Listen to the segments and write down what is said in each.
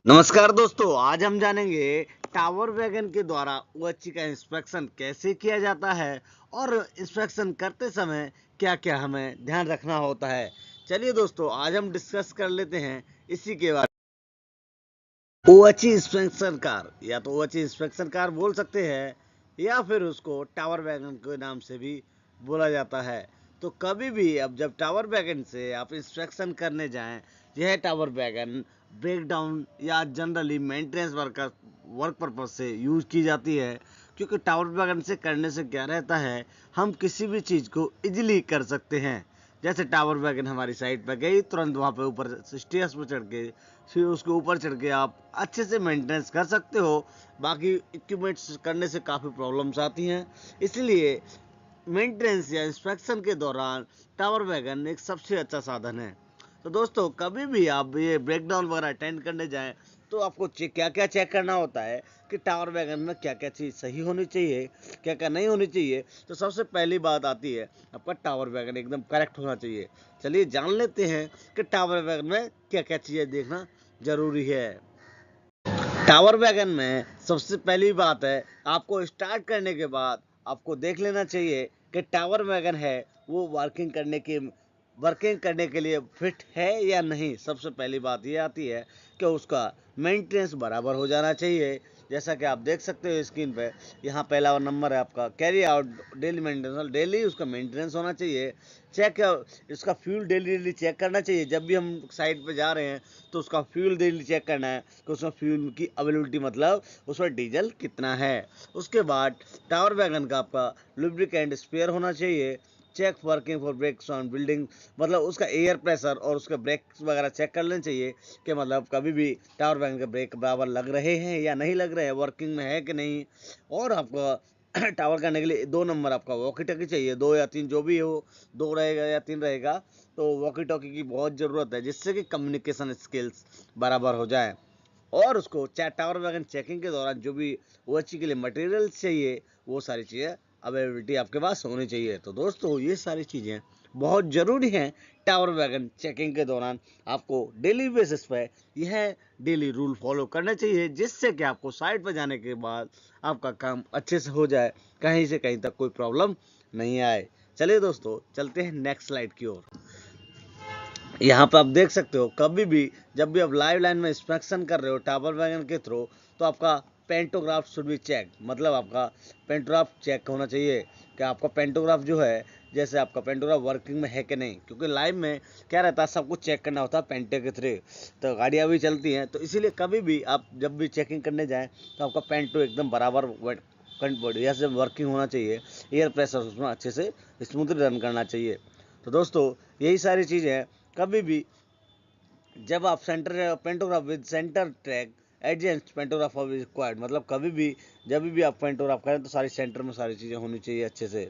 नमस्कार दोस्तों, आज हम जानेंगे टावर वैगन के द्वारा ओएचई का इंस्पेक्शन कैसे किया जाता है और इंस्पेक्शन करते समय क्या-क्या हमें ध्यान रखना होता है। चलिए दोस्तों, आज हम डिस्कस कर लेते हैं इसी के बारे में। ओएचई इंस्पेक्शन कार या तो ओएचई इंस्पेक्शन कार बोल सकते हैं या फिर उसको टावर वैगन के नाम से भी बोला जाता है। तो कभी भी अब जब टावर वैगन से आप इंस्पेक्शन करने जाएं, यह टावर वैगन ब्रेकडाउन या जनरली मेंटेनेंस वर्क पर्पज से यूज की जाती है, क्योंकि टावर वैगन से करने से क्या रहता है, हम किसी भी चीज़ को इजीली कर सकते हैं। जैसे टावर वैगन हमारी साइड पर गई, तुरंत वहाँ पे ऊपर स्टेयर्स पर चढ़ के फिर उसके ऊपर चढ़ के आप अच्छे से मेंटेनेंस कर सकते हो। बाकी इक्विपमेंट्स करने से काफ़ी प्रॉब्लम्स आती हैं, इसलिए मेंटेनेंस या इंस्पेक्शन के दौरान टावर वैगन एक सबसे अच्छा साधन है। तो दोस्तों, कभी भी आप ये ब्रेकडाउन वगैरह अटेंड करने जाएं तो आपको क्या क्या चेक करना होता है कि टावर वैगन में क्या क्या चीज़ सही होनी चाहिए, क्या क्या नहीं होनी चाहिए। तो सबसे पहली बात आती है, आपका टावर वैगन एकदम करेक्ट होना चाहिए। चलिए जान लेते हैं कि टावर वैगन में क्या क्या चीज़ें देखना ज़रूरी है। टावर वैगन में सबसे पहली बात है, आपको स्टार्ट करने के बाद आपको देख लेना चाहिए कि टावर वैगन है वो वर्किंग करने के लिए फिट है या नहीं। सबसे पहली बात ये आती है कि उसका मेंटेनेंस बराबर हो जाना चाहिए। जैसा कि आप देख सकते हो स्क्रीन पे, यहाँ पहला नंबर है आपका carry out daily maintenance, daily उसका मेंटेनेंस होना चाहिए। चेक इसका फ्यूल डेली डेली चेक करना चाहिए। जब भी हम साइड पे जा रहे हैं तो उसका फ्यूल डेली चेक करना है कि उसमें फ्यूल की अवेलेबिलिटी, मतलब उसमें डीजल कितना है। उसके बाद टावर वैगन का आपका लुब्रिकेंट स्पेयर होना चाहिए। Check working for brakes on building, मतलब उसका एयर प्रेशर और उसके ब्रेक्स वगैरह चेक कर लेना चाहिए कि मतलब कभी भी टावर वैगन के ब्रेक बराबर लग रहे हैं या नहीं लग रहे हैं, वर्किंग में है कि नहीं। और आपका टावर करने के लिए 2 नंबर आपका वॉकी टॉकी चाहिए, 2 या 3 जो भी हो, 2 रहेगा या 3 रहेगा। तो वॉकी टॉकी की बहुत ज़रूरत है, जिससे कि कम्युनिकेशन स्किल्स बराबर हो जाए। और उसको टावर वैगन चेकिंग के दौरान जो भी ओएचई के लिए मटेरियल चाहिए, वो सारी चीज़ें अवेलेबिलिटी आपके पास होनी चाहिए। तो दोस्तों, ये सारी चीज़ें बहुत ज़रूरी हैं टावर वैगन चेकिंग के दौरान। आपको डेली बेसिस पे यह डेली रूल फॉलो करना चाहिए, जिससे कि आपको साइट पर जाने के बाद आपका काम अच्छे से हो जाए, कहीं से कहीं तक कोई प्रॉब्लम नहीं आए। चलिए दोस्तों, चलते हैं नेक्स्ट स्लाइड की ओर। यहाँ पे आप देख सकते हो, कभी भी जब भी आप लाइव लाइन में इंस्पेक्शन कर रहे हो टावर वैगन के थ्रू, तो आपका पेंटोग्राफ शुड बी चेक, मतलब आपका पेंटोग्राफ चेक होना चाहिए कि आपका पेंटोग्राफ जो है, जैसे आपका पेंटोग्राफ वर्किंग में है कि नहीं। क्योंकि लाइव में क्या रहता है, सब कुछ चेक करना होता है पेंटे के थ्रू, तो गाड़ियाँ भी चलती हैं। तो इसीलिए कभी भी आप जब भी चेकिंग करने जाएँ तो आपका पेंटो एकदम बराबर बढ़िया से वर्किंग होना चाहिए। एयर प्रेशर उसमें अच्छे से स्मूथली रन करना चाहिए। तो दोस्तों, यही सारी चीज़ें हैं। कभी भी जब आप centre pantograph with centre track adjacent pantograph off required, मतलब कभी भी जब भी आप पेंटोग्राफ करें तो सारी सेंटर में सारी चीज़ें होनी चाहिए अच्छे से।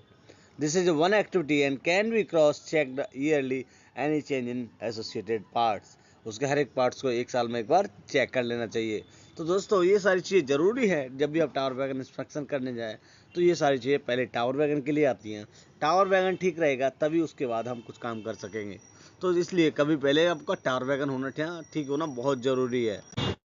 This is one activity and can be cross check yearly any change in associated parts. उसके हर एक पार्ट्स को 1 साल में एक बार चेक कर लेना चाहिए। तो दोस्तों, ये सारी चीज़ें ज़रूरी है जब भी आप टावर वैगन इंस्पेक्शन करने जाएँ। तो ये सारी चीज़ें पहले टावर वैगन के लिए आती हैं। टावर वैगन ठीक रहेगा तभी उसके बाद हम कुछ काम कर सकेंगे। तो इसलिए कभी पहले आपका टावर वैगन होना ठीक होना बहुत ज़रूरी है।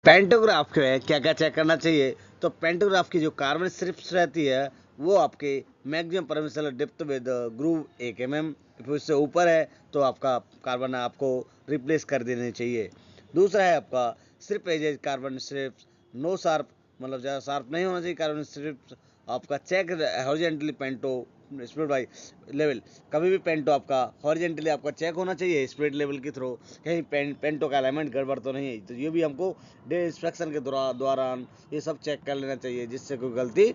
पेंटोग्राफ में क्या क्या चेक करना चाहिए, तो पेंटोग्राफ की जो कार्बन स्ट्रिप्स रहती है, वो आपके maximum permissible depth with groove 1 mm, फिर उससे ऊपर है तो आपका कार्बन आपको रिप्लेस कर देनी चाहिए। दूसरा है आपका सिर्फ edges carbon strips, no sharp, मतलब ज़्यादा शार्प नहीं होना चाहिए कार्बन स्ट्रिप्स। आपका check horizontally panto spread by level, कभी भी पेंटो आपका हॉरिजेंटली आपका चेक होना चाहिए स्प्रेड लेवल के थ्रू, कहीं पेंटो का अलाइनमेंट गड़बड़ तो नहीं है। तो ये भी हमको डे इंस्पेक्शन के दौरान ये सब चेक कर लेना चाहिए, जिससे कोई गलती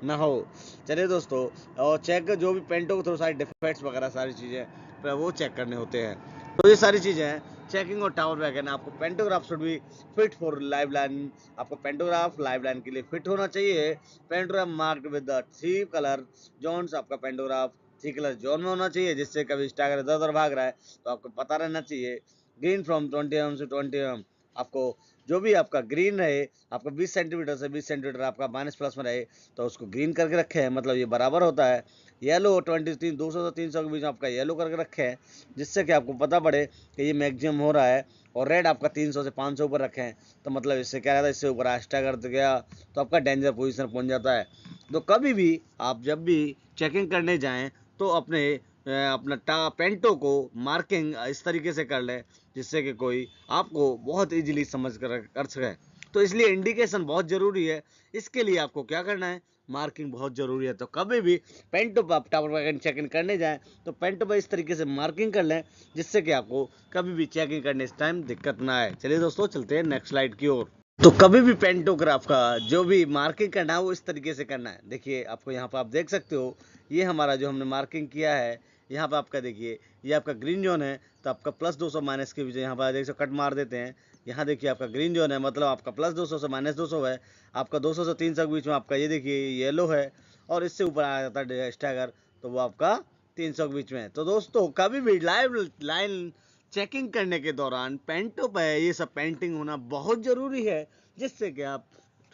ना हो। चलिए दोस्तों, और चेक जो भी पेंटो के थ्रू सारी डिफेक्ट्स वगैरह सारी चीज़ें वो चेक करने होते हैं। तो ये सारी चीज़ें हैं चेकिंग और टावर वैगन। आपको पेंटोग्राफ शुड भी फिट फॉर लाइव लाइन, आपको पेंटोग्राफ लाइव लाइन के लिए फिट होना चाहिए। Pantograph marked with the 3 colour zones, आपका पेंटोग्राफ 3 कलर जोन में होना चाहिए, जिससे कभी स्टागर इधर उधर भाग रहा है तो आपको पता रहना चाहिए। ग्रीन फ्रॉम 20 mm से 20 mm, आपको जो भी आपका ग्रीन रहे, आपका 20 सेंटीमीटर से 20 सेंटीमीटर आपका माइनस प्लस में रहे तो उसको ग्रीन करके रखे हैं, मतलब ये बराबर होता है। येलो 23 200 से 300 के बीच में आपका येलो करके रखे हैं, जिससे कि आपको पता पड़े कि ये मैक्सिमम हो रहा है। और रेड आपका 300 से 500 ऊपर रखे हैं, तो मतलब इससे क्या रहता है, इससे ऊपर आस्टा कर गया तो आपका डेंजर पोजीशन पहुंच जाता है। तो कभी भी आप जब भी चेकिंग करने जाएं तो अपना पेंटो को मार्किंग इस तरीके से कर लें जिससे कि कोई आपको बहुत इजीली समझ कर सके। तो इसलिए इंडिकेशन बहुत ज़रूरी है। इसके लिए आपको क्या करना है, मार्किंग बहुत ज़रूरी है। तो कभी भी पेंटो पर आप टावर वैगन चेक इन करने जाएं तो पेंटो पर इस तरीके से मार्किंग कर लें जिससे कि आपको कभी भी चेकिंग करने इस टाइम दिक्कत ना आए। चलिए दोस्तों, चलते हैं नेक्स्ट स्लाइड की ओर। तो कभी भी पेंटोग्राफ का जो भी मार्किंग करना है वो इस तरीके से करना है। देखिए आपको यहाँ पर आप देख सकते हो, ये हमारा जो हमने मार्किंग किया है, यहाँ पर आपका देखिए ये आपका ग्रीन जोन है, तो आपका +200 माइनस के बीच यहाँ पर देख सकते कट मार देते हैं। यहाँ देखिए आपका ग्रीन जोन है, मतलब आपका +200 से -200 है। आपका 200 से 300 के बीच में आपका ये देखिए येलो है, और इससे ऊपर आ जाता है स्टैगर, तो वो आपका 300 के बीच में है। तो दोस्तों कभी भी लाइव लाइन चेकिंग करने के दौरान पेंटो पे ये सब पेंटिंग होना बहुत ज़रूरी है, जिससे कि आप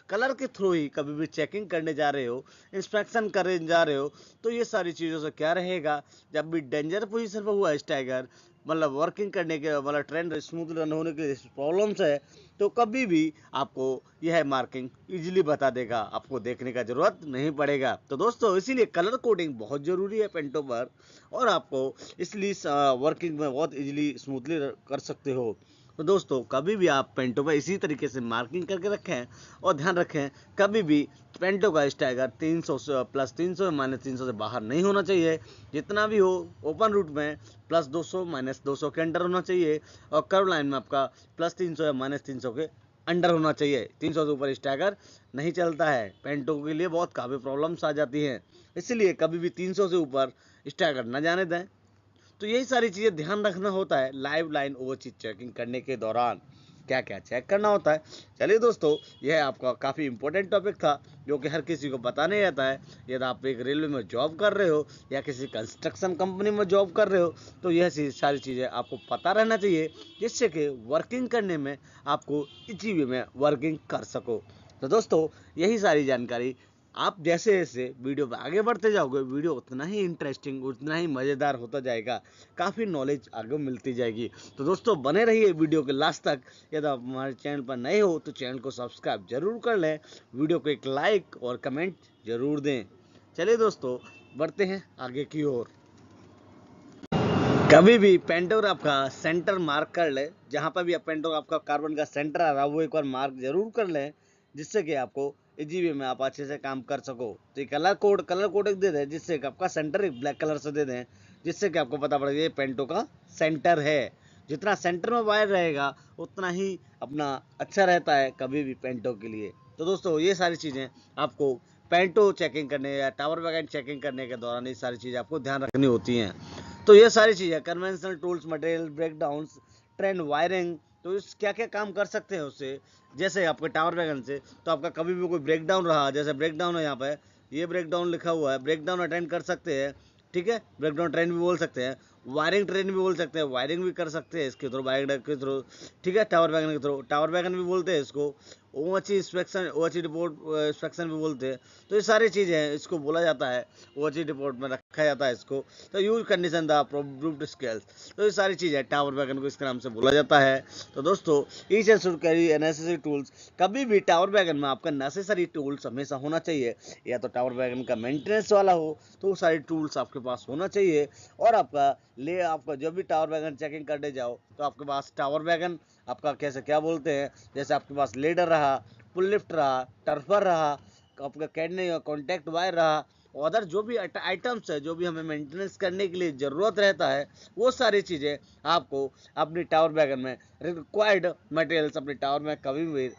कलर के थ्रू ही कभी भी चेकिंग करने जा रहे हो, इंस्पेक्शन करने जा रहे हो, तो ये सारी चीज़ों से क्या रहेगा, जब भी डेंजर पोजीशन पर हुआ स्टैगर, मतलब वर्किंग करने के मतलब ट्रेन स्मूथ रन होने के प्रॉब्लम्स है, तो कभी भी आपको यह मार्किंग इजीली बता देगा, आपको देखने का जरूरत नहीं पड़ेगा। तो दोस्तों इसीलिए कलर कोडिंग बहुत ज़रूरी है पेंटो पर, और आपको इसलिए वर्किंग में बहुत इजीली स्मूथली कर सकते हो। तो दोस्तों कभी भी आप पेंटो पर इसी तरीके से मार्किंग करके रखें, और ध्यान रखें कभी भी पेंटो का स्टैगर 300 से +300 या -300 से बाहर नहीं होना चाहिए। जितना भी हो ओपन रूट में +200 -200 के अंडर होना चाहिए, और कर्व लाइन में आपका +300 या -300 के अंडर होना चाहिए। 300 से ऊपर स्टैगर नहीं चलता है, पेंटो के लिए बहुत काफ़ी प्रॉब्लम्स आ जाती हैं, इसलिए कभी भी 300 से ऊपर स्टैगर न जाने दें। तो यही सारी चीज़ें ध्यान रखना होता है लाइव लाइन ओवरचीज चेकिंग करने के दौरान, क्या क्या चेक करना होता है। चलिए दोस्तों, यह आपका काफ़ी इंपॉर्टेंट टॉपिक था जो कि हर किसी को पता नहीं रहता है। यदि आप एक रेलवे में जॉब कर रहे हो या किसी कंस्ट्रक्शन कंपनी में जॉब कर रहे हो, तो यह सारी चीज़ें आपको पता रहना चाहिए, जिससे कि वर्किंग करने में आपको इजी वे में वर्किंग कर सको। तो दोस्तों यही सारी जानकारी, आप जैसे जैसे वीडियो में आगे बढ़ते जाओगे, वीडियो उतना ही इंटरेस्टिंग, उतना ही मज़ेदार होता जाएगा, काफ़ी नॉलेज आगे मिलती जाएगी। तो दोस्तों बने रहिए वीडियो के लास्ट तक। यदि आप हमारे चैनल पर नए हो तो चैनल को सब्सक्राइब जरूर कर लें, वीडियो को एक लाइक और कमेंट जरूर दें। चलिए दोस्तों, बढ़ते हैं आगे की ओर। कभी भी पेंटोग्राफ का सेंटर मार्क कर ले, जहाँ पर भी आप पेंटोग्राफ का कार्बन का सेंटर आ रहा है वो एक बार मार्क जरूर कर लें, जिससे कि आपको इजी वे में आप अच्छे से काम कर सको। तो ये कलर कोड एक दे दें, जिससे कि आपका सेंटर एक ब्लैक कलर से दे दें, जिससे कि आपको पता पड़ेगा ये पेंटो का सेंटर है। जितना सेंटर में वायर रहेगा उतना ही अपना अच्छा रहता है कभी भी पेंटो के लिए। तो दोस्तों ये सारी चीज़ें आपको पेंटो चेकिंग करने या टावर वैगन चेकिंग करने के दौरान ये सारी चीज़ें आपको ध्यान रखनी होती हैं। तो ये सारी चीज़ें conventional tools, material breakdowns, train wiring, तो इस क्या क्या काम कर सकते हैं उससे। जैसे आपके टावर वैगन से, तो आपका कभी भी कोई ब्रेकडाउन रहा, जैसे ब्रेकडाउन है यहाँ पे, ये ब्रेकडाउन लिखा हुआ है, ब्रेकडाउन अटेंड कर सकते हैं, ठीक है। ब्रेकडाउन ट्रेन भी बोल सकते हैं, वायरिंग ट्रेन भी बोल सकते हैं, वायरिंग भी कर सकते हैं इसके थ्रू, वायरिंग के थ्रू, ठीक है। टावर वैगन के थ्रू टावर वैगन भी बोलते हैं इसको, OHE inspection, OHE report inspection भी बोलते हैं। तो ये सारी चीज़ें हैं, इसको बोला जाता है, ओएचई रिपोर्ट में रखा जाता है इसको। तो use condition the proved scales, तो ये सारी चीज़ें टावर वैगन को इसके नाम से बोला जाता है। तो दोस्तों each and should carry necessary tools, कभी भी टावर वैगन में आपका नेसेसरी टूल्स हमेशा होना चाहिए। या तो टावर वैगन का मेंटेनेंस वाला हो तो वो सारे टूल्स आपके पास होना चाहिए। और आपका जब भी टावर वैगन चेकिंग करने जाओ तो आपके पास टावर वैगन आपका कैसे क्या बोलते हैं, जैसे आपके पास लेडर रहा, पुल लिफ्ट रहा, टर्फर रहा, आपका कैडने कॉन्टैक्ट वायर रहा, अदर जो भी आइटम्स है जो भी हमें मेंटेनेंस करने के लिए ज़रूरत रहता है, वो सारी चीज़ें आपको अपनी टावर वैगन में रिक्वायर्ड मटेरियल्स अपने टावर में कभी भी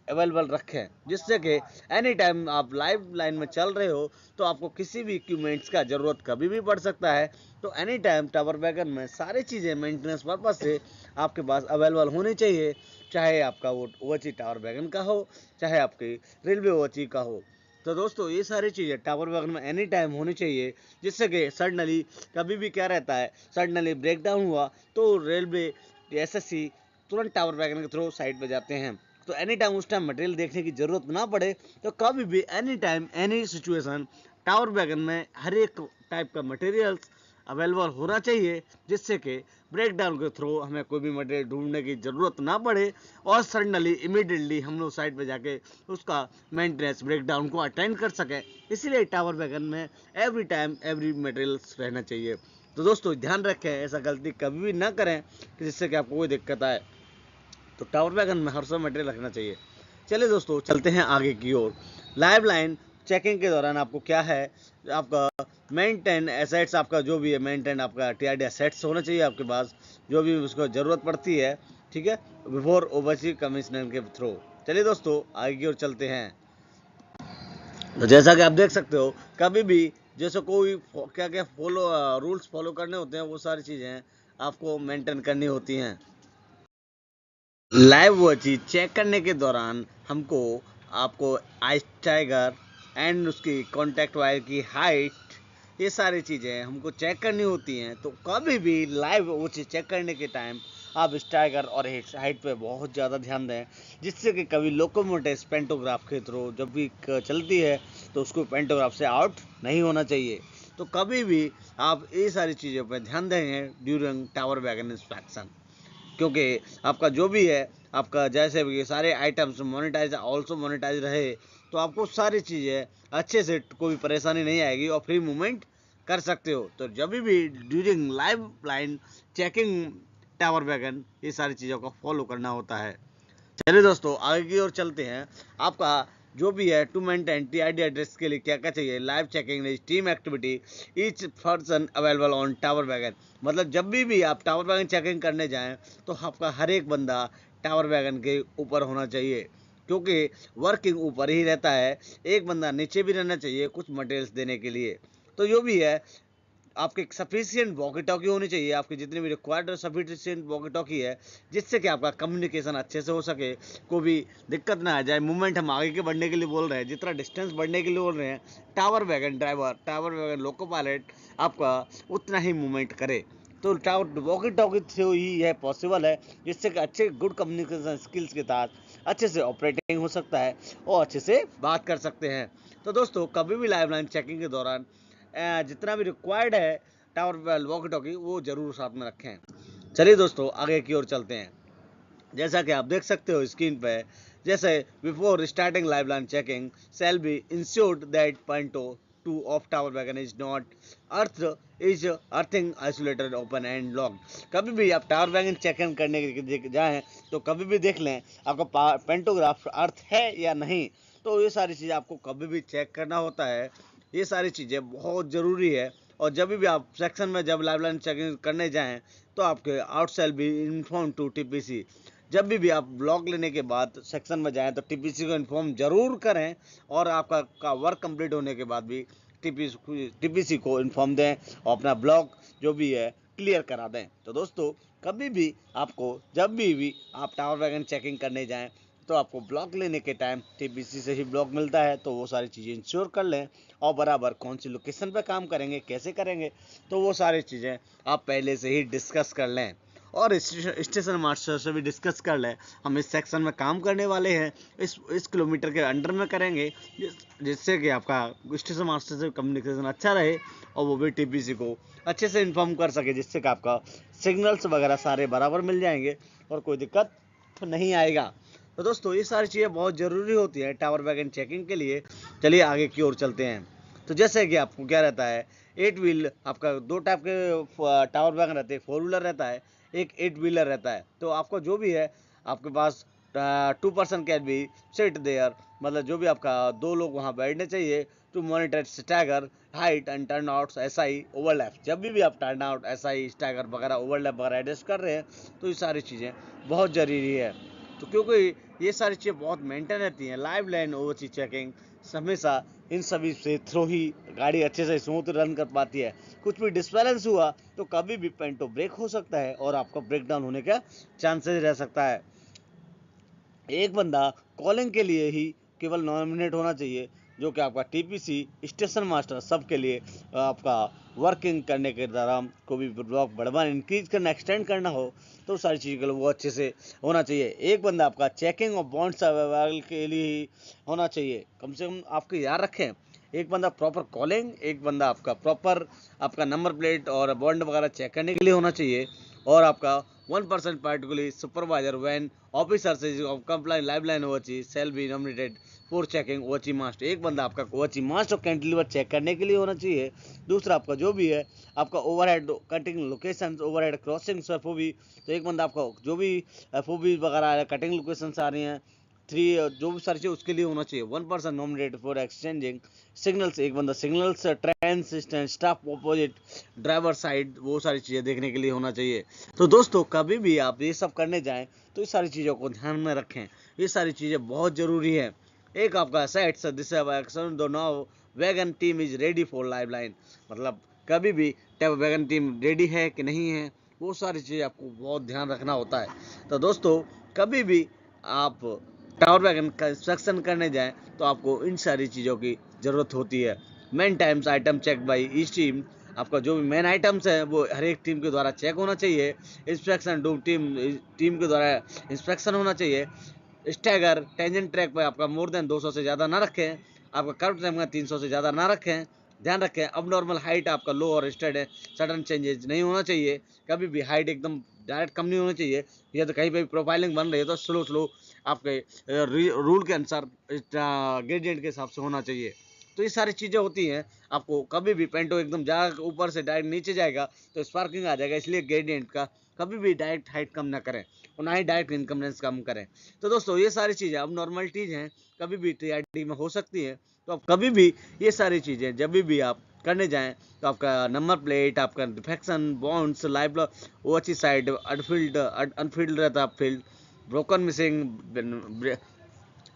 अवेलेबल रखें, जिससे कि एनी टाइम आप लाइव लाइन में चल रहे हो तो आपको किसी भी इक्विपमेंट्स का ज़रूरत कभी भी पड़ सकता है। तो एनी टाइम टावर वैगन में सारी चीज़ें मेंटेनेंस पर्पज से आपके पास अवेलेबल होनी चाहिए, चाहे आपका वो ओवरची टावर वैगन का हो, चाहे आपकी रेलवे ओवरची का हो। तो दोस्तों ये सारी चीज़ें टावर वैगन में एनी टाइम होनी चाहिए, जिससे कि सडनली कभी भी क्या रहता है, सडनली ब्रेक डाउन हुआ तो रेलवे एसएससी तुरंत टावर वैगन के थ्रू साइड पे जाते हैं, तो एनी टाइम उस टाइम मटेरियल देखने की जरूरत ना पड़े, तो कभी भी any time any situation tower wagon में हर एक टाइप का मटेरियल्स अवेलेबल होना चाहिए, जिससे कि ब्रेक डाउन के थ्रू हमें कोई भी मटेरियल ढूंढने की ज़रूरत ना पड़े और सडनली इमीडिएटली हम लोग साइड पे जाके उसका मेंटेनेंस ब्रेक डाउन को अटेंड कर सकें। इसीलिए टावर वैगन में एवरी टाइम एवरी मटेरियल्स रहना चाहिए। तो दोस्तों ध्यान रखें, ऐसा गलती कभी भी ना करें कि जिससे कि आपको कोई दिक्कत आए। तो टावर वैगन में हर समय मटेरियल रखना चाहिए। चलिए दोस्तों चलते हैं आगे की ओर। लाइव लाइन चेकिंग के दौरान आपको क्या है, आपका मेंटेन एसेट्स, आपका जो भी है मेंटेन आपका टीआरडी एसेट्स होना चाहिए आपके पास, जो भी उसको ज़रूरत पड़ती है, ठीक है, बिफोर ओवरसीज कमिश्नर के थ्रू। चलिए दोस्तों आगे की ओर चलते हैं। तो जैसा कि आप देख सकते हो, कभी भी जैसे कोई क्या क्या रूल्स फॉलो करने होते हैं, वो सारी चीज़ें आपको मेंटेन करनी होती हैं। लाइव वो चीज़ चेक करने के दौरान हमको आपको आइस टाइगर एंड उसकी कॉन्टैक्ट वायर की हाइट, ये सारी चीज़ें हमको चेक करनी होती हैं। तो कभी भी लाइव वो चीज़ चेक करने के टाइम आप स्टाइगर और हाइट पे बहुत ज़्यादा ध्यान दें, जिससे कि कभी लोकोमोटिव पेंटोग्राफ के थ्रू जब भी चलती है तो उसको पेंटोग्राफ से आउट नहीं होना चाहिए। तो कभी भी आप ये सारी चीज़ों पर ध्यान देंगे ड्यूरिंग टावर वैगन इंस्पेक्शन, क्योंकि आपका जो भी है आपका जैसे भी सारे आइटम्स मोनेटाइज ऑल्सो मोनेटाइज रहे, तो आपको सारी चीज़ें अच्छे से कोई परेशानी नहीं आएगी और फ्री मूवमेंट कर सकते हो। तो जब भी during live line checking tower wagon ये सारी चीज़ों को फॉलो करना होता है। चलिए दोस्तों आगे की ओर चलते हैं। आपका जो भी है टू मेंटेन टीआईडी एड्रेस के लिए क्या क्या चाहिए, live checking team activity each person available on tower wagon. मतलब जब भी आप टावर वैगन चेकिंग करने जाएं तो आपका हर एक बंदा टावर वैगन के ऊपर होना चाहिए, क्योंकि वर्किंग ऊपर ही रहता है, एक बंदा नीचे भी रहना चाहिए कुछ मटेरियल्स देने के लिए। तो जो भी है आपके सफिशियंट वॉकी टॉकी होनी चाहिए, आपकी जितनी भी रिक्वायर्ड सफिशियंट वॉकी टॉकी है, जिससे कि आपका कम्युनिकेशन अच्छे से हो सके, कोई भी दिक्कत ना आ जाए। मूवमेंट हम आगे के बढ़ने के लिए बोल रहे हैं, जितना डिस्टेंस बढ़ने के लिए बोल रहे हैं, tower wagon driver, tower wagon loco pilot आपका उतना ही मूवमेंट करे। तो टावर वॉकी टॉकी थ्रू ही यह पॉसिबल है, जिससे कि अच्छे गुड कम्युनिकेशन स्किल्स के साथ अच्छे से ऑपरेटिंग हो सकता है और अच्छे से बात कर सकते हैं। तो दोस्तों कभी भी लाइव लाइन चेकिंग के दौरान जितना भी रिक्वायर्ड है टावर वॉकी टॉकी वो जरूर साथ में रखें। चलिए दोस्तों आगे की ओर चलते हैं। जैसा कि आप देख सकते हो स्क्रीन पे, जैसे before starting live line checking shall be ensured that point two of tower wagon is not earth is earthing isolated open and locked. कभी भी आप टावर वैगन चेकिंग करने के जाएं तो कभी भी देख लें आपका पेंटोग्राफ अर्थ है या नहीं। तो ये सारी चीज़ें आपको कभी भी चेक करना होता है, ये सारी चीज़ें बहुत ज़रूरी है। और जब भी आप सेक्शन में जब लाइव लाइन चेकिंग करने जाएं तो आपके out cell be inform to TPC. जब भी आप ब्लॉक लेने के बाद सेक्शन में जाएं तो टीपीसी को इन्फॉर्म जरूर करें, और आपका वर्क कंप्लीट होने के बाद भी टीपीसी को इन्फॉर्म दें और अपना ब्लॉक जो भी है क्लियर करा दें। तो दोस्तों कभी भी आपको जब भी आप टावर वैगन चेकिंग करने जाएं तो आपको ब्लॉक लेने के टाइम टीपीसी से ही ब्लॉक मिलता है, तो वो सारी चीज़ें इंश्योर कर लें। और बराबर कौन सी लोकेशन पे काम करेंगे, कैसे करेंगे, तो वो सारी चीज़ें आप पहले से ही डिस्कस कर लें और स्टेशन मास्टर से भी डिस्कस कर लें। हम इस सेक्शन में काम करने वाले हैं, इस किलोमीटर के अंडर में करेंगे, जिससे कि आपका स्टेशन मास्टर से कम्युनिकेशन अच्छा रहे और वो भी टीपीसी को अच्छे से इन्फॉर्म कर सके, जिससे कि आपका सिग्नल्स वगैरह सारे बराबर मिल जाएंगे और कोई दिक्कत नहीं आएगा। तो दोस्तों ये सारी चीज़ें बहुत ज़रूरी होती है टावर वैगन चेकिंग के लिए। चलिए आगे की ओर चलते हैं। तो जैसे कि आपको क्या रहता है, 8 व्हील आपका दो टाइप के टावर वैगन रहते हैं, 4 व्हीलर रहता है, एक 8 व्हीलर रहता है। तो आपको जो भी है आपके पास 2 person can be sit there, मतलब जो भी आपका 2 लोग वहाँ बैठने चाहिए to monitor stagger height and turn out SI overlap. जब भी आप टर्न आउट एसआई स्टैगर वगैरह ओवरलैप वगैरह एडजस्ट कर रहे हैं तो ये सारी चीज़ें बहुत ज़रूरी है। तो क्योंकि ये सारी चीज़ें बहुत मेंटेन रहती हैं, लाइव लाइन ओवरसीज चेकिंग हमेशा इन सभी से थ्रू ही गाड़ी अच्छे से स्मूथ रन कर पाती है। कुछ भी डिसबैलेंस हुआ तो कभी भी पेंटो ब्रेक हो सकता है और आपका ब्रेक डाउन होने का चांसेस रह सकता है। एक बंदा कॉलिंग के लिए ही केवल नॉमिनेट होना चाहिए, जो कि आपका टीपीसी, स्टेशन मास्टर सबके लिए आपका वर्किंग करने के दौरान कोई भी ब्लॉक बढ़वाना, इंक्रीज करना, एक्सटेंड करना हो तो सारी चीज़ के लिए वो अच्छे से होना चाहिए। एक बंदा आपका चेकिंग और बॉन्ड सर्वाइवल के लिए ही होना चाहिए। कम से कम आपको याद रखें, एक बंदा प्रॉपर कॉलिंग, एक बंदा आपका प्रॉपर आपका नंबर प्लेट और बॉन्ड वगैरह चेक करने के लिए होना चाहिए, और आपका 1% particularly supervisor when officers is of compliant lifeline OHE shall be nominated for checking OHE master। एक बंदा आपका OHE मास्टर और कैंटिलीवर चेक करने के लिए होना चाहिए। दूसरा आपका जो भी है आपका overhead cutting location, overhead crossing FOB, तो एक बंदा आपका जो भी एफओबी वगैरह कटिंग लोकेशन आ रही हैं थ्री, जो भी सारी चीज़ उसके लिए होना चाहिए। 1% नॉमिनेटेड फॉर एक्सचेंजिंग सिग्नल्स, एक बंदा signals, train staff opposite driver side, वो सारी चीज़ें देखने के लिए होना चाहिए। तो दोस्तों कभी भी आप ये सब करने जाएं तो इस सारी चीज़ों को ध्यान में रखें, ये सारी चीज़ें बहुत ज़रूरी है। एक आपका सेट्स दिस एक्शन दो now wagon team is ready for live line, मतलब कभी भी वैगन टीम रेडी है कि नहीं है, वो सारी चीज़ें आपको बहुत ध्यान रखना होता है। तो दोस्तों कभी भी आप टावर वैगन का इंस्पेक्शन करने जाएं तो आपको इन सारी चीज़ों की ज़रूरत होती है। Main times item check by each team, आपका जो भी मेन आइटम्स हैं वो हर एक टीम के द्वारा चेक होना चाहिए। इंस्पेक्शन टीम के द्वारा इंस्पेक्शन होना चाहिए। स्टैगर टेंजेंट ट्रैक पर आपका मोर देन 200 से ज़्यादा ना रखें, आपका कर्व ट्रैक में 300 से ज़्यादा ना रखें। ध्यान रखें अब नॉर्मल हाइट आपका लो और स्टेड है, सडन चेंजेस नहीं होना चाहिए। कभी भी हाइट एकदम डायरेक्ट कम नहीं होनी चाहिए, या तो कहीं पे भी प्रोफाइलिंग बन रही है तो स्लो स्लो आपके रूल के अनुसार ग्रेडियंट के हिसाब से होना चाहिए। तो ये सारी चीज़ें होती हैं। आपको कभी भी पेंटो एकदम जा ऊपर से डायरेक्ट नीचे जाएगा तो स्पार्किंग आ जाएगा, इसलिए ग्रेडियंट का कभी भी डायरेक्ट हाइट कम ना करें और ना ही डायरेक्ट इनकम्बेंस कम करें। तो दोस्तों ये सारी चीज़ें अब नॉर्मलिटीज हैं, कभी भी टीआरडी में हो सकती है। तो आप कभी भी ये सारी चीज़ें जब भी आप करने जाएं तो आपका नंबर प्लेट, आपका डिफेक्शन, बॉन्ड्स, लाइव वो अच्छी साइड अनफील्ड रहता, field broken missing,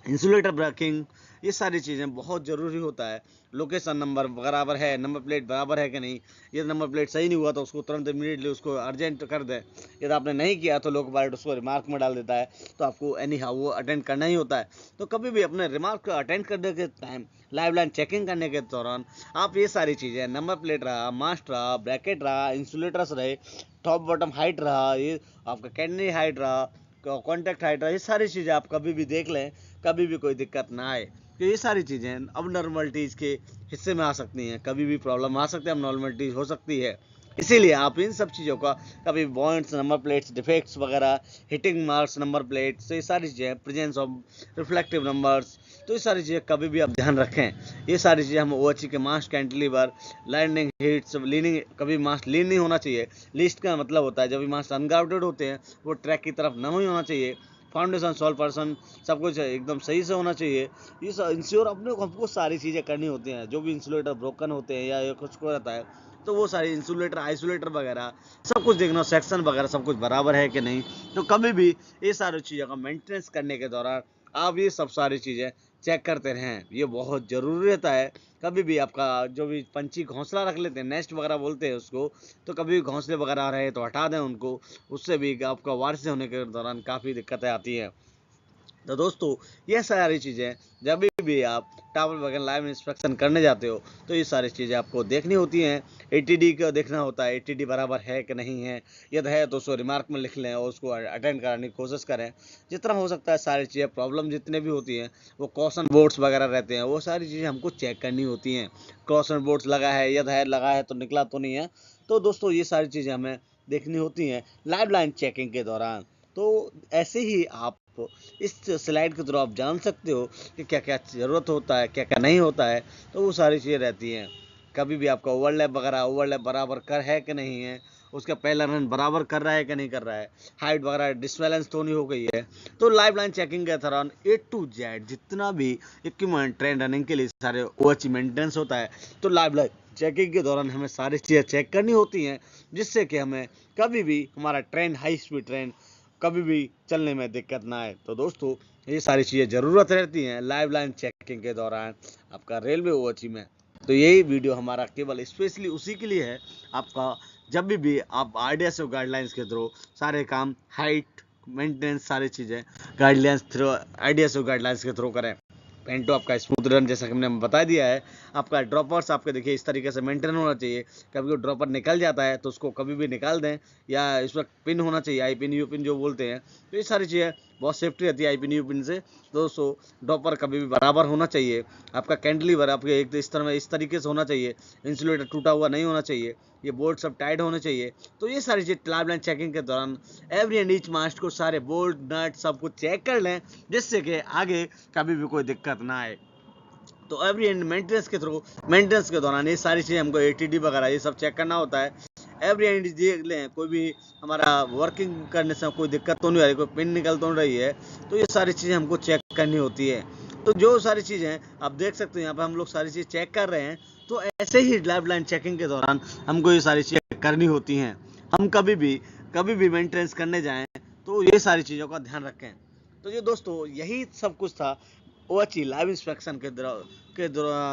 insulator breaking, ये सारी चीज़ें बहुत ज़रूरी होता है। लोकेशन नंबर बराबर है, नंबर प्लेट बराबर है कि नहीं, यदि नंबर प्लेट सही नहीं हुआ तो उसको तुरंत इमीडिएटली उसको अर्जेंट कर दें। यदि आपने नहीं किया तो लोग बाइट उसको रिमार्क में डाल देता है, तो आपको एनी हाउ वो अटेंड करना ही होता है। तो कभी भी अपने रिमार्क को अटेंड करने के टाइम, लाइव लाइन चेकिंग करने के दौरान आप ये सारी चीज़ें, नंबर प्लेट रहा, मास्ट रहा, ब्रैकेट रहा, इंसुलेटर्स रहे, टॉप बॉटम हाइट रहा, ये आपका कैंडी हाइट रहा, कॉन्टैक्ट हाइट रहा, ये सारी चीज़ें आप कभी भी देख लें, कभी भी कोई दिक्कत ना आए। तो ये सारी चीज़ें अब नॉर्मलिटीज़ के हिस्से में आ सकती हैं, कभी भी प्रॉब्लम आ सकती है, अब नॉर्मलिटीज़ हो सकती है। इसीलिए आप इन सब चीज़ों का कभी बॉन्ड्स, नंबर प्लेट्स, डिफेक्ट्स वगैरह, हिटिंग मार्क्स, नंबर प्लेट्स, तो ये सारी चीज़ें, प्रेजेंस ऑफ रिफ्लेक्टिव नंबर्स, तो ये सारी चीज़ें कभी भी आप ध्यान रखें। ये सारी चीज़ें हम OHE के मास्ट, कैंटिलीवर, लैंडिंग हिट्स, लीनिंग, कभी मास्ट लीन नहीं होना चाहिए। लीस्ट का मतलब होता है जब भी मास्ट अनग्राउंडेड होते हैं वो ट्रैक की तरफ नहीं होना चाहिए। फाउंडेशन, सॉल्व पर्सन, सब कुछ एकदम सही से होना चाहिए। ये सब इंश्योर अपने को हमको सारी चीज़ें करनी होती हैं। जो भी इंसुलेटर ब्रोकन होते हैं या कुछ को रहता है तो वो सारी इंसुलेटर, आइसोलेटर वगैरह सब कुछ देखना, सेक्शन वगैरह सब कुछ बराबर है कि नहीं। तो कभी भी ये सारी चीज़ों का मेंटेनेंस करने के दौरान आप ये सब सारी चीज़ें चेक करते रहें, ये बहुत ज़रूरी रहता है। कभी भी आपका जो भी पंछी घोंसला रख लेते हैं, नेस्ट वगैरह बोलते हैं उसको, तो कभी घोंसले वगैरह रहे तो हटा दें उनको, उससे भी आपका वारिस होने के दौरान काफ़ी दिक्कतें आती हैं। तो दोस्तों ये सारी चीज़ें जब भी आप टावर वगैरह लाइव इंस्पेक्शन करने जाते हो तो ये सारी चीज़ें आपको देखनी होती हैं। ATD का देखना होता है, ATD बराबर है कि नहीं है, यदि है तो उसको रिमार्क में लिख लें और उसको अटेंड कराने की कोशिश करें। जितना हो सकता है सारी चीज़ें, प्रॉब्लम जितने भी होती हैं, वो कॉशन बोर्ड्स वगैरह रहते हैं, वो सारी चीज़ें हमको चेक करनी होती हैं। कॉशन बोर्ड्स लगा है, यदि है लगा है तो निकला तो नहीं है। तो दोस्तों ये सारी चीज़ें हमें देखनी होती हैं लाइव लाइन चेकिंग के दौरान। तो ऐसे ही आप इस स्लाइड के थ्रू आप जान सकते हो कि क्या क्या ज़रूरत होता है, क्या क्या नहीं होता है। तो वो सारी चीज़ें रहती हैं। कभी भी आपका ओवरलैप वगैरह, ओवरलैप बराबर कर है कि नहीं है, उसका पहला रन बराबर कर रहा है कि नहीं कर रहा है, हाइट वगैरह डिसबैलेंस तो नहीं हो गई है। तो लाइव लाइन चेकिंग के दौरान A to Z जितना भी इक्विपमेंट ट्रेन रनिंग के लिए सारे OHE मेंटेनेंस होता है, तो लाइव लाइन चेकिंग के दौरान हमें सारी चीज़ें चेक करनी होती हैं, जिससे कि हमें कभी भी हमारा ट्रेन, हाई स्पीड ट्रेन कभी भी चलने में दिक्कत ना आए। तो दोस्तों ये सारी चीज़ें ज़रूरत रहती हैं लाइव लाइन चेकिंग के दौरान आपका रेलवे OHE में। तो यही वीडियो हमारा केवल स्पेशली उसी के लिए है, आपका जब भी आप IDSO गाइडलाइंस के थ्रू सारे काम, हाइट, मेंटेनेंस, सारी चीज़ें गाइडलाइंस थ्रू, IDSO गाइडलाइंस के थ्रू करें। पेंटो आपका स्मूथ रन जैसा कि हमने बता दिया है। आपका ड्रॉपर्स आपके देखिए इस तरीके से मेंटेन होना चाहिए। कभी कोई ड्रॉपर निकल जाता है तो उसको कभी भी निकाल दें, या इस वक्त पिन होना चाहिए, आई पिन यू पिन जो बोलते हैं। तो ये सारी चीज़ें बहुत सेफ्टी रहती है आई पिन यू पिन से। दोस्तों ड्रॉपर कभी भी बराबर होना चाहिए। आपका कैंटिलीवर आपके एक इस तरह इस तरीके से होना चाहिए, इंसुलेटर टूटा हुआ नहीं होना चाहिए, ये बोल्ट सब टाइट होने चाहिए। तो ये सारी चीज़ क्लैंप लाइन चेकिंग के दौरान एवरी एंड ईच मास्ट को सारे बोल्ट नट सब कुछ चेक कर लें, जिससे कि आगे कभी भी कोई दिक्कत ना आए। तो एवरी एंड मेंटेनेंस के दौरान ये सारी चीज़ें हमको एटीडी वगैरह ये सब चेक करना होता है। एवरी एंड देख लें कोई भी हमारा वर्किंग करने से कोई दिक्कत तो नहीं आ रही, कोई पिन निकल तो नहीं रही है, तो ये सारी चीज़ें हमको चेक करनी होती है। तो जो सारी चीज़ें आप देख सकते हैं यहाँ पर हम लोग सारी चीज़ चेक कर रहे हैं। तो ऐसे ही लैब लाइन चेकिंग के दौरान हमको ये सारी चीज़ें करनी होती हैं। हम कभी भी मेंटेनेंस करने जाएं तो ये सारी चीज़ों का ध्यान रखें। तो ये दोस्तों यही सब कुछ था ओएचई लाइव इंस्पेक्शन के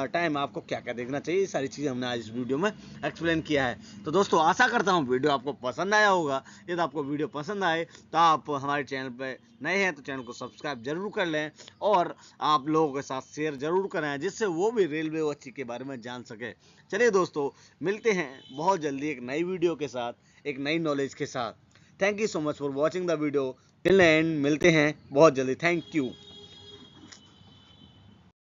टाइम आपको क्या क्या देखना चाहिए, ये सारी चीज़ें हमने आज इस वीडियो में एक्सप्लेन किया है। तो दोस्तों आशा करता हूँ वीडियो आपको पसंद आया होगा। यदि आपको वीडियो पसंद आए तो आप हमारे चैनल पर नए हैं तो चैनल को सब्सक्राइब जरूर कर लें, और आप लोगों के साथ शेयर जरूर करें, जिससे वो भी रेलवे ओएचई के बारे में जान सके। चलिए दोस्तों, मिलते हैं बहुत जल्दी एक नई वीडियो के साथ, एक नई नॉलेज के साथ। Thank you so much for watching the video till and. मिलते हैं बहुत जल्दी। Thank you.